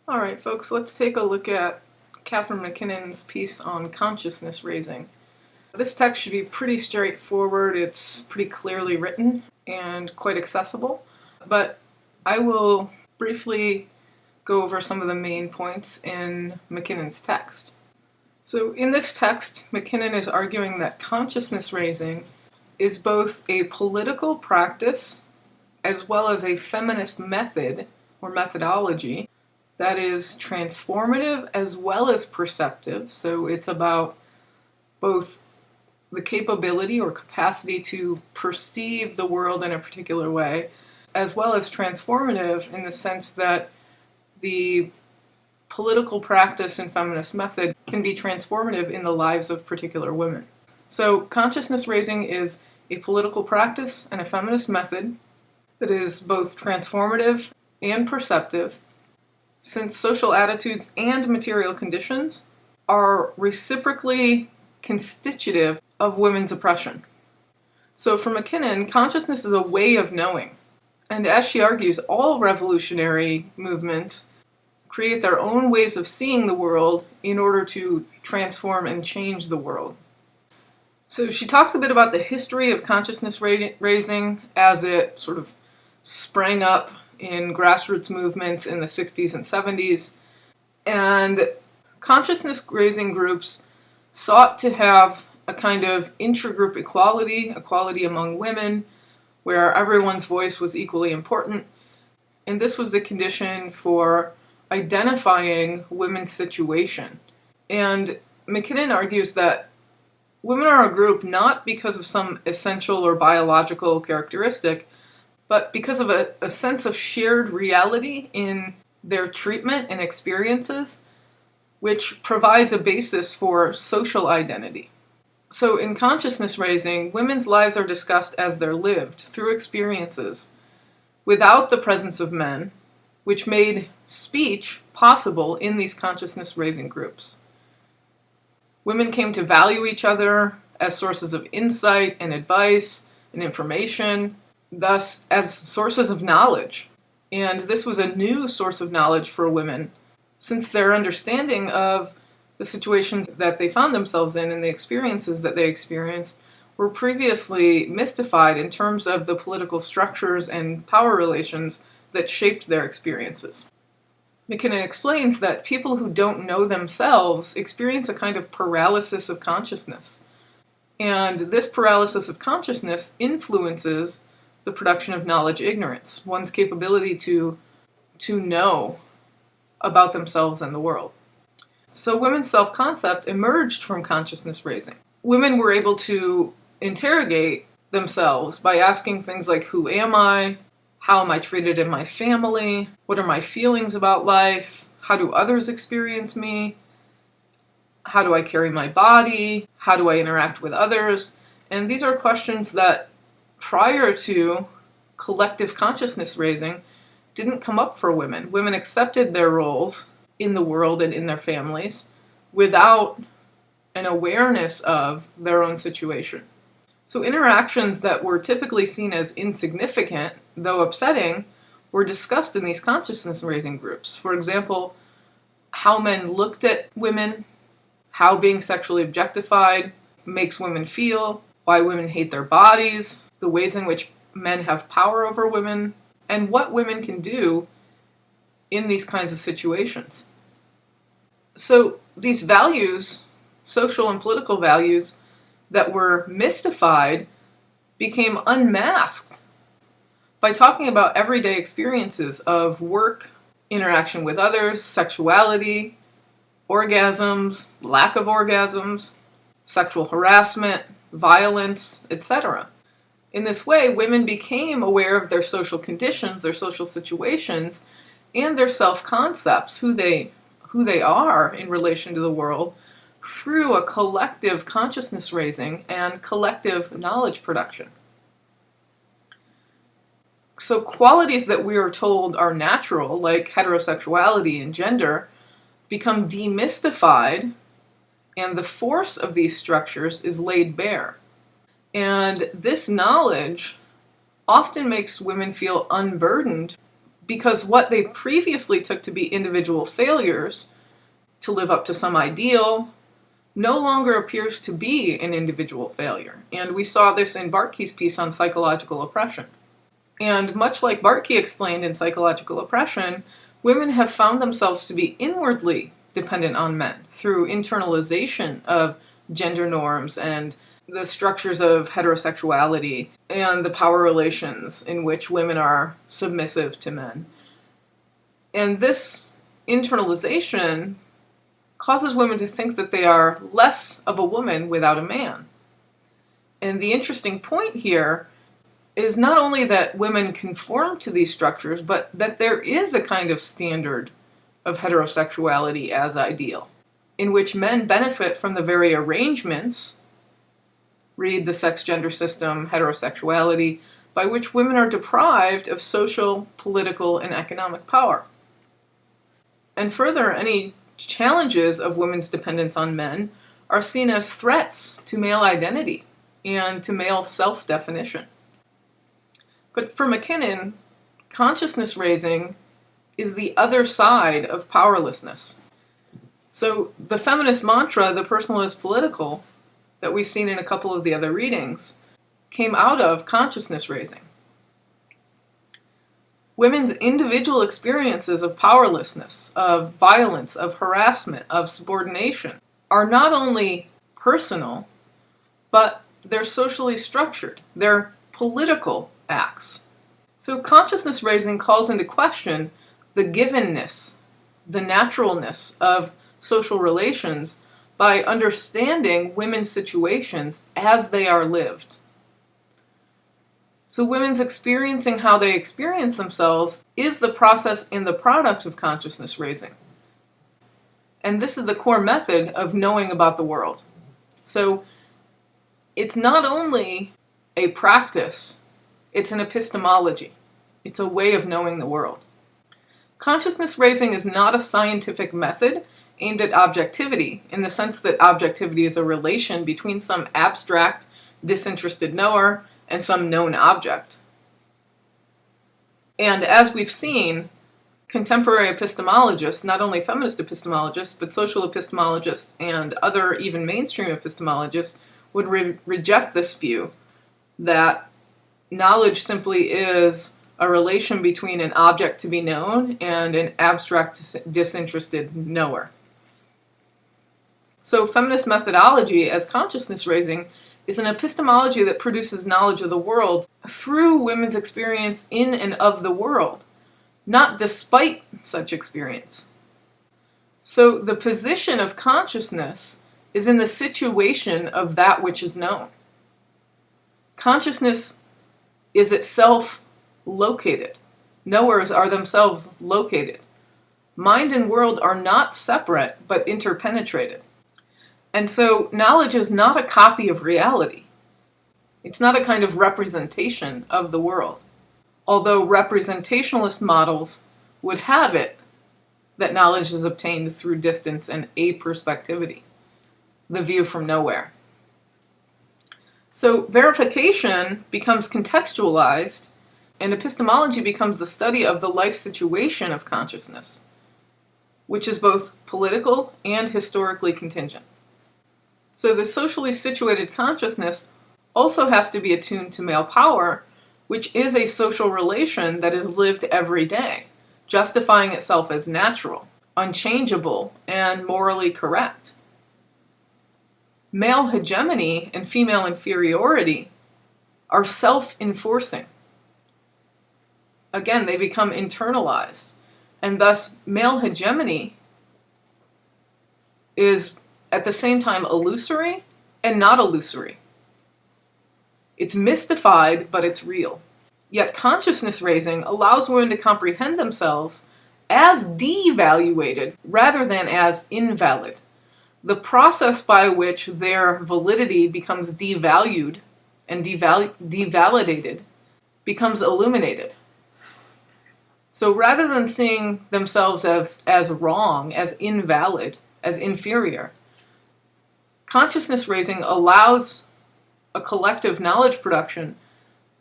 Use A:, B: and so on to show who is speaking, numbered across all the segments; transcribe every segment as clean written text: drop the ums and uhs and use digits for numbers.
A: All right, folks, let's take a look at Catherine MacKinnon's piece on consciousness raising. This text should be pretty straightforward. It's pretty clearly written and quite accessible, but I will briefly go over some of the main points in MacKinnon's text. So in this text, MacKinnon is arguing that consciousness raising is both a political practice as well as a feminist method or methodology that is transformative as well as perceptive. So it's about both the capability or capacity to perceive the world in a particular way, as well as transformative in the sense that the political practice and feminist method can be transformative in the lives of particular women. So consciousness raising is a political practice and a feminist method that is both transformative and perceptive, since social attitudes and material conditions are reciprocally constitutive of women's oppression. So for MacKinnon, consciousness is a way of knowing. And as she argues, all revolutionary movements create their own ways of seeing the world in order to transform and change the world. So she talks a bit about the history of consciousness raising as it sort of sprang up in grassroots movements in the 60s and 70s. And consciousness raising groups sought to have a kind of intragroup equality among women, where everyone's voice was equally important. And this was the condition for identifying women's situation. And MacKinnon argues that women are a group not because of some essential or biological characteristic, but because of a sense of shared reality in their treatment and experiences, which provides a basis for social identity. So in consciousness raising, women's lives are discussed as they're lived through experiences without the presence of men, which made speech possible in these consciousness raising groups. Women came to value each other as sources of insight and advice and information, thus as sources of knowledge. And this was a new source of knowledge for women, since their understanding of the situations that they found themselves in and the experiences that they experienced were previously mystified in terms of the political structures and power relations that shaped their experiences. MacKinnon explains that people who don't know themselves experience a kind of paralysis of consciousness. And this paralysis of consciousness influences the production of knowledge ignorance, one's capability to know about themselves and the world. So women's self-concept emerged from consciousness raising. Women were able to interrogate themselves by asking things like, who am I? How am I treated in my family? What are my feelings about life? How do others experience me? How do I carry my body? How do I interact with others? And these are questions that prior to collective consciousness raising didn't come up for women. Women accepted their roles in the world and in their families without an awareness of their own situation. So interactions that were typically seen as insignificant, though upsetting, were discussed in these consciousness raising groups. For example, how men looked at women, how being sexually objectified makes women feel, why women hate their bodies, the ways in which men have power over women, and what women can do in these kinds of situations. So these values, social and political values, that were mystified became unmasked by talking about everyday experiences of work, interaction with others, sexuality, orgasms, lack of orgasms, sexual harassment, violence, etc. In this way, women became aware of their social conditions, their social situations, and their self-concepts, who they are in relation to the world, through a collective consciousness raising and collective knowledge production. So qualities that we are told are natural, like heterosexuality and gender, become demystified, and the force of these structures is laid bare. And this knowledge often makes women feel unburdened because what they previously took to be individual failures to live up to some ideal no longer appears to be an individual failure. And we saw this in Bartke's piece on psychological oppression. And much like Bartke explained in Psychological Oppression, women have found themselves to be inwardly dependent on men through internalization of gender norms and the structures of heterosexuality and the power relations in which women are submissive to men. And this internalization causes women to think that they are less of a woman without a man. And the interesting point here is not only that women conform to these structures, but that there is a kind of standard of heterosexuality as ideal, in which men benefit from the very arrangements, read the sex-gender system, heterosexuality, by which women are deprived of social, political, and economic power. And further, any challenges of women's dependence on men are seen as threats to male identity and to male self-definition. But for MacKinnon, consciousness raising is the other side of powerlessness. So the feminist mantra, the personal is political, that we've seen in a couple of the other readings, came out of consciousness raising. Women's individual experiences of powerlessness, of violence, of harassment, of subordination are not only personal, but they're socially structured. They're political acts. So consciousness raising calls into question the givenness, the naturalness of social relations by understanding women's situations as they are lived. So women's experiencing how they experience themselves is the process and the product of consciousness raising. And this is the core method of knowing about the world. So it's not only a practice, it's an epistemology. It's a way of knowing the world. Consciousness raising is not a scientific method aimed at objectivity, in the sense that objectivity is a relation between some abstract, disinterested knower and some known object. And as we've seen, contemporary epistemologists, not only feminist epistemologists, but social epistemologists and other even mainstream epistemologists would reject this view that knowledge simply is a relation between an object to be known and an abstract, disinterested knower. So feminist methodology as consciousness raising is an epistemology that produces knowledge of the world through women's experience in and of the world, not despite such experience. So the position of consciousness is in the situation of that which is known. Consciousness is itself located. Knowers are themselves located. Mind and world are not separate, but interpenetrated. And so knowledge is not a copy of reality. It's not a kind of representation of the world. Although representationalist models would have it that knowledge is obtained through distance and aperspectivity, the view from nowhere. So verification becomes contextualized, and epistemology becomes the study of the life situation of consciousness, which is both political and historically contingent. So the socially situated consciousness also has to be attuned to male power, which is a social relation that is lived every day, justifying itself as natural, unchangeable, and morally correct. Male hegemony and female inferiority are self-enforcing. Again, they become internalized, and thus male hegemony is at the same time illusory and not illusory. It's mystified, but it's real. Yet consciousness raising allows women to comprehend themselves as devaluated rather than as invalid. The process by which their validity becomes devalued and devalidated becomes illuminated. So rather than seeing themselves as wrong, as invalid, as inferior, consciousness raising allows a collective knowledge production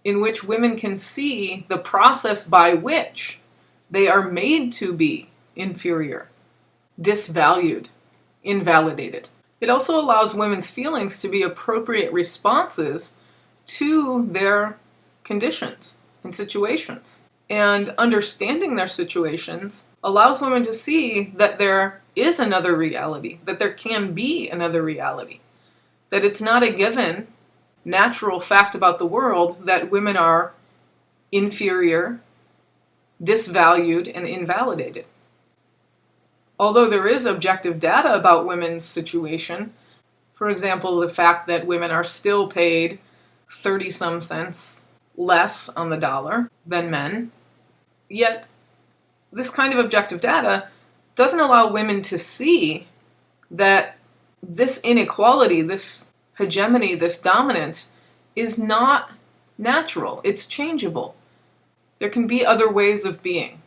A: in which women can see the process by which They are made to be inferior, disvalued, invalidated. It also allows women's feelings to be appropriate responses to their conditions and situations. And understanding their situations allows women to see that there is another reality, that there can be another reality, that it's not a given, natural fact about the world that women are inferior, disvalued, and invalidated. Although there is objective data about women's situation, for example, the fact that women are still paid 30-some cents less on the dollar than men, yet this kind of objective data doesn't allow women to see that this inequality, this hegemony, this dominance is not natural. It's changeable. There can be other ways of being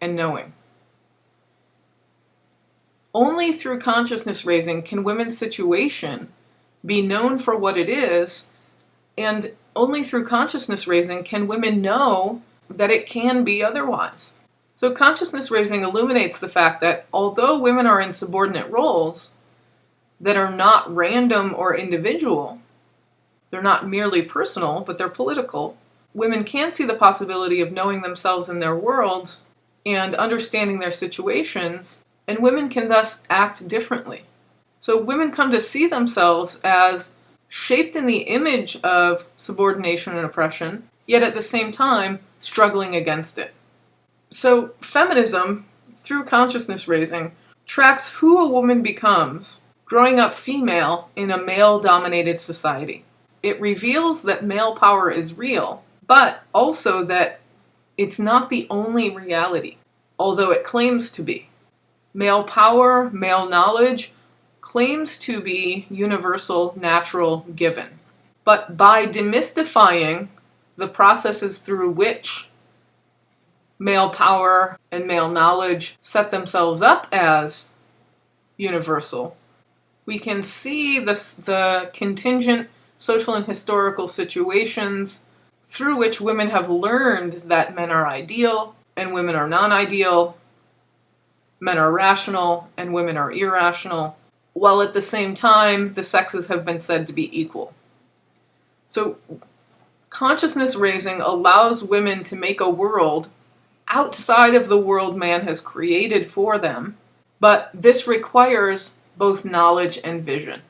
A: and knowing. Only through consciousness raising can women's situation be known for what it is, and only through consciousness raising can women know that it can be otherwise. So consciousness raising illuminates the fact that although women are in subordinate roles that are not random or individual, they're not merely personal, but they're political, women can see the possibility of knowing themselves and their worlds and understanding their situations, and women can thus act differently. So women come to see themselves as shaped in the image of subordination and oppression, yet at the same time struggling against it. So feminism, through consciousness raising, tracks who a woman becomes growing up female in a male-dominated society. It reveals that male power is real, but also that it's not the only reality, although it claims to be. Male power, male knowledge, claims to be universal, natural, given. But by demystifying the processes through which male power and male knowledge set themselves up as universal, we can see the contingent social and historical situations through which women have learned that men are ideal and women are non-ideal, men are rational and women are irrational, while at the same time the sexes have been said to be equal. So consciousness raising allows women to make a world outside of the world man has created for them, but this requires both knowledge and vision.